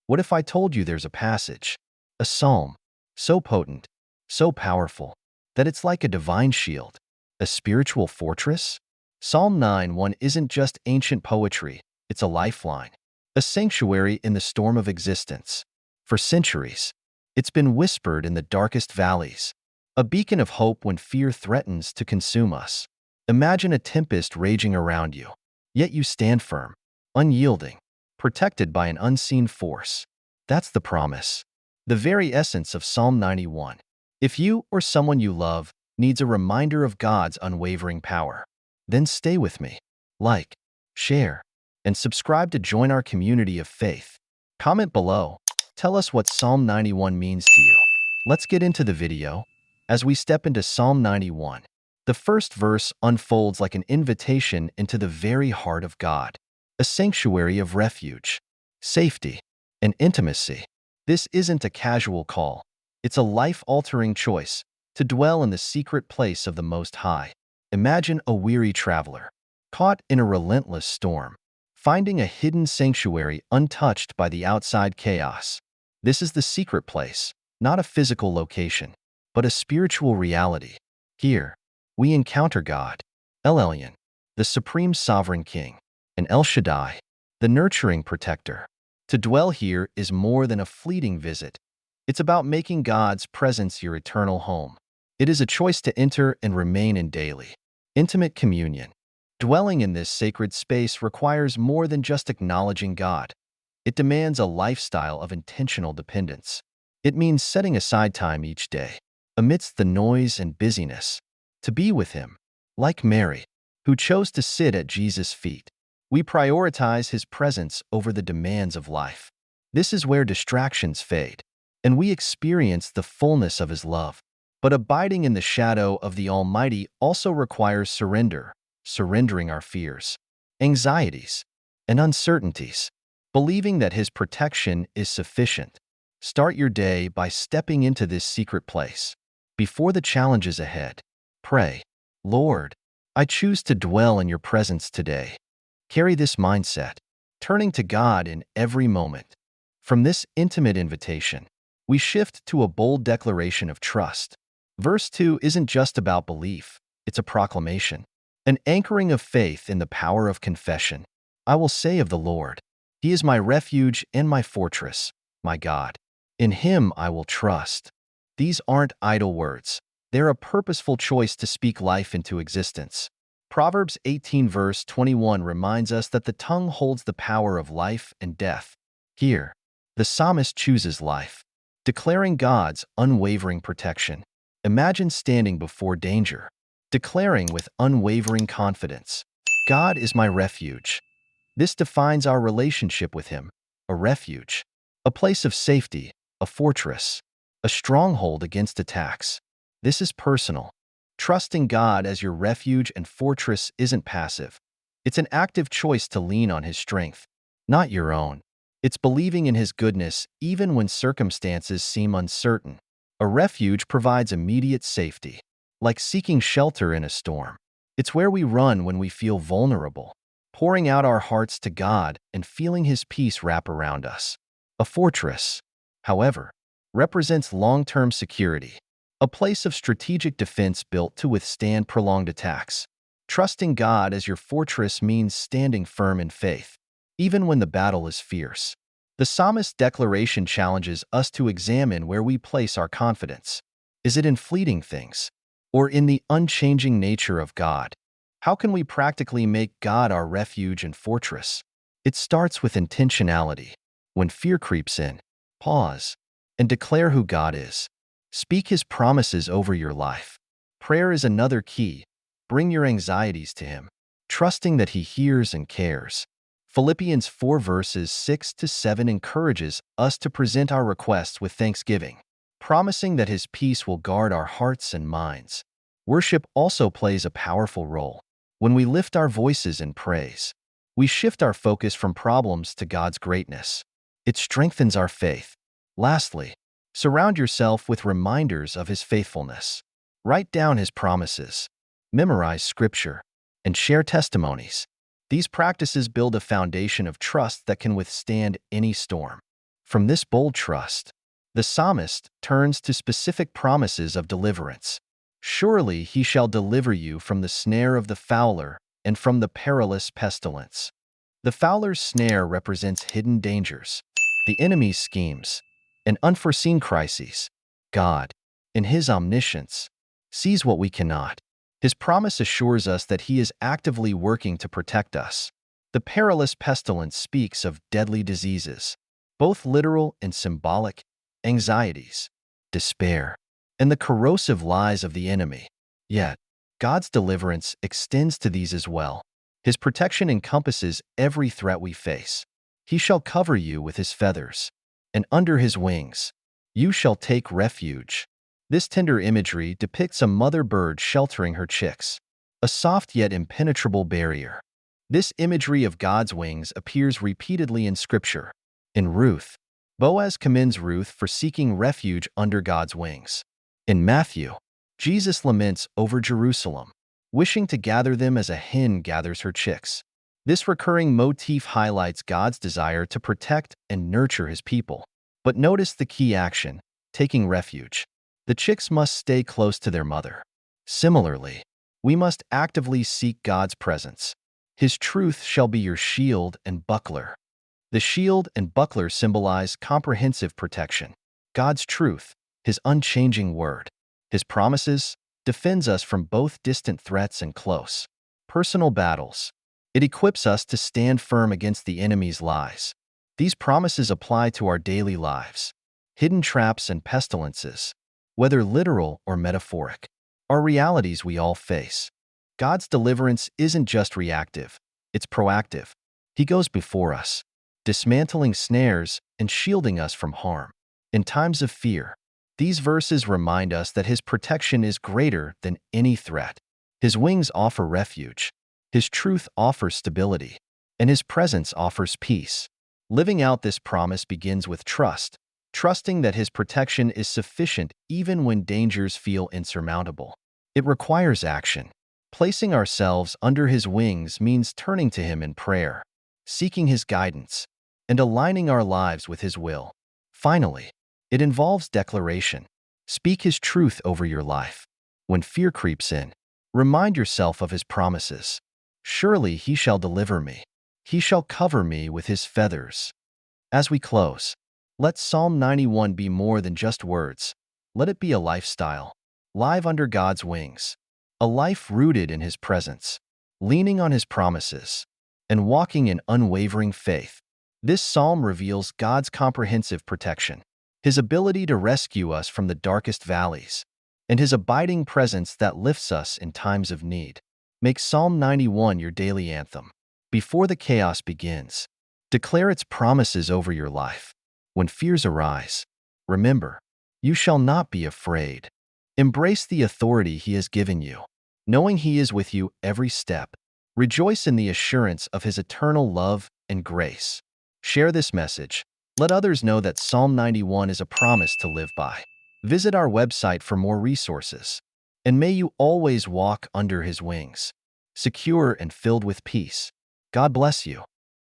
What if I told you there's a passage, a psalm, so potent, so powerful, that it's like a divine shield, a spiritual fortress? Psalm 9:1 isn't just ancient poetry, it's a lifeline, a sanctuary in the storm of existence. For centuries, it's been whispered in the darkest valleys, a beacon of hope when fear threatens to consume us. Imagine a tempest raging around you, yet you stand firm, unyielding, protected by an unseen force. That's the promise, the very essence of Psalm 91. If you or someone you love needs a reminder of God's unwavering power, then stay with me. Like, share, and subscribe to join our community of faith. Comment below. Tell us what Psalm 91 means to you. Let's get into the video. As we step into Psalm 91, the first verse unfolds like an invitation into the very heart of God, a sanctuary of refuge, safety, and intimacy. This isn't a casual call. It's a life-altering choice to dwell in the secret place of the Most High. Imagine a weary traveler, caught in a relentless storm, finding a hidden sanctuary untouched by the outside chaos. This is the secret place, not a physical location, but a spiritual reality. Here, we encounter God, El Elyon, the supreme sovereign king, and El Shaddai, the nurturing protector. To dwell here is more than a fleeting visit. It's about making God's presence your eternal home. It is a choice to enter and remain in daily, intimate communion. Dwelling in this sacred space requires more than just acknowledging God. It demands a lifestyle of intentional dependence. It means setting aside time each day, amidst the noise and busyness, to be with Him. Like Mary, who chose to sit at Jesus' feet, we prioritize His presence over the demands of life. This is where distractions fade, and we experience the fullness of His love. But abiding in the shadow of the Almighty also requires surrender, surrendering our fears, anxieties, and uncertainties, believing that His protection is sufficient. Start your day by stepping into this secret place. Before the challenges ahead, pray, Lord, I choose to dwell in your presence today. Carry this mindset, turning to God in every moment. From this intimate invitation, we shift to a bold declaration of trust. Verse 2 isn't just about belief, it's a proclamation, an anchoring of faith in the power of confession. I will say of the Lord, He is my refuge and my fortress, my God. In Him I will trust. These aren't idle words. They're a purposeful choice to speak life into existence. Proverbs 18 verse 21 reminds us that the tongue holds the power of life and death. Here, the psalmist chooses life, declaring God's unwavering protection. Imagine standing before danger, declaring with unwavering confidence, God is my refuge. This defines our relationship with Him, a refuge, a place of safety, a fortress, a stronghold against attacks. This is personal. Trusting God as your refuge and fortress isn't passive. It's an active choice to lean on His strength, not your own. It's believing in His goodness even when circumstances seem uncertain. A refuge provides immediate safety, like seeking shelter in a storm. It's where we run when we feel vulnerable, pouring out our hearts to God and feeling His peace wrap around us. A fortress, however, represents long-term security, a place of strategic defense built to withstand prolonged attacks. Trusting God as your fortress means standing firm in faith, even when the battle is fierce. The psalmist's declaration challenges us to examine where we place our confidence. Is it in fleeting things, or in the unchanging nature of God? How can we practically make God our refuge and fortress? It starts with intentionality. When fear creeps in, pause and declare who God is. Speak His promises over your life. Prayer is another key. Bring your anxieties to Him, trusting that He hears and cares. Philippians 4 verses 6 to 7 encourages us to present our requests with thanksgiving, promising that His peace will guard our hearts and minds. Worship also plays a powerful role. When we lift our voices in praise, we shift our focus from problems to God's greatness. It strengthens our faith. Lastly, surround yourself with reminders of His faithfulness. Write down His promises, memorize Scripture, and share testimonies. These practices build a foundation of trust that can withstand any storm. From this bold trust, the psalmist turns to specific promises of deliverance. Surely he shall deliver you from the snare of the fowler and from the perilous pestilence. The fowler's snare represents hidden dangers, the enemy's schemes, and unforeseen crises. God, in his omniscience, sees what we cannot. His promise assures us that he is actively working to protect us. The perilous pestilence speaks of deadly diseases, both literal and symbolic, anxieties, despair, and the corrosive lies of the enemy. Yet, God's deliverance extends to these as well. His protection encompasses every threat we face. He shall cover you with his feathers, and under his wings you shall take refuge. This tender imagery depicts a mother bird sheltering her chicks, a soft yet impenetrable barrier. This imagery of God's wings appears repeatedly in Scripture. In Ruth, Boaz commends Ruth for seeking refuge under God's wings. In Matthew, Jesus laments over Jerusalem, wishing to gather them as a hen gathers her chicks. This recurring motif highlights God's desire to protect and nurture his people. But notice the key action, taking refuge. The chicks must stay close to their mother. Similarly, we must actively seek God's presence. His truth shall be your shield and buckler. The shield and buckler symbolize comprehensive protection. God's truth, his unchanging word, his promises, defends us from both distant threats and close, personal battles. It equips us to stand firm against the enemy's lies. These promises apply to our daily lives. Hidden traps and pestilences, whether literal or metaphoric, are realities we all face. God's deliverance isn't just reactive, it's proactive. He goes before us, dismantling snares and shielding us from harm. In times of fear, these verses remind us that his protection is greater than any threat. His wings offer refuge, his truth offers stability, and his presence offers peace. Living out this promise begins with trust, trusting that his protection is sufficient even when dangers feel insurmountable. It requires action. Placing ourselves under his wings means turning to him in prayer, seeking his guidance, and aligning our lives with his will. Finally, it involves declaration. Speak his truth over your life. When fear creeps in, remind yourself of his promises. Surely he shall deliver me. He shall cover me with his feathers. As we close, let Psalm 91 be more than just words. Let it be a lifestyle, live under God's wings, a life rooted in his presence, leaning on his promises, and walking in unwavering faith. This psalm reveals God's comprehensive protection, his ability to rescue us from the darkest valleys, and his abiding presence that lifts us in times of need. Make Psalm 91 your daily anthem. Before the chaos begins, declare its promises over your life. When fears arise, remember, you shall not be afraid. Embrace the authority he has given you, knowing he is with you every step. Rejoice in the assurance of his eternal love and grace. Share this message. Let others know that Psalm 91 is a promise to live by. Visit our website for more resources. And may you always walk under his wings, secure and filled with peace. God bless you.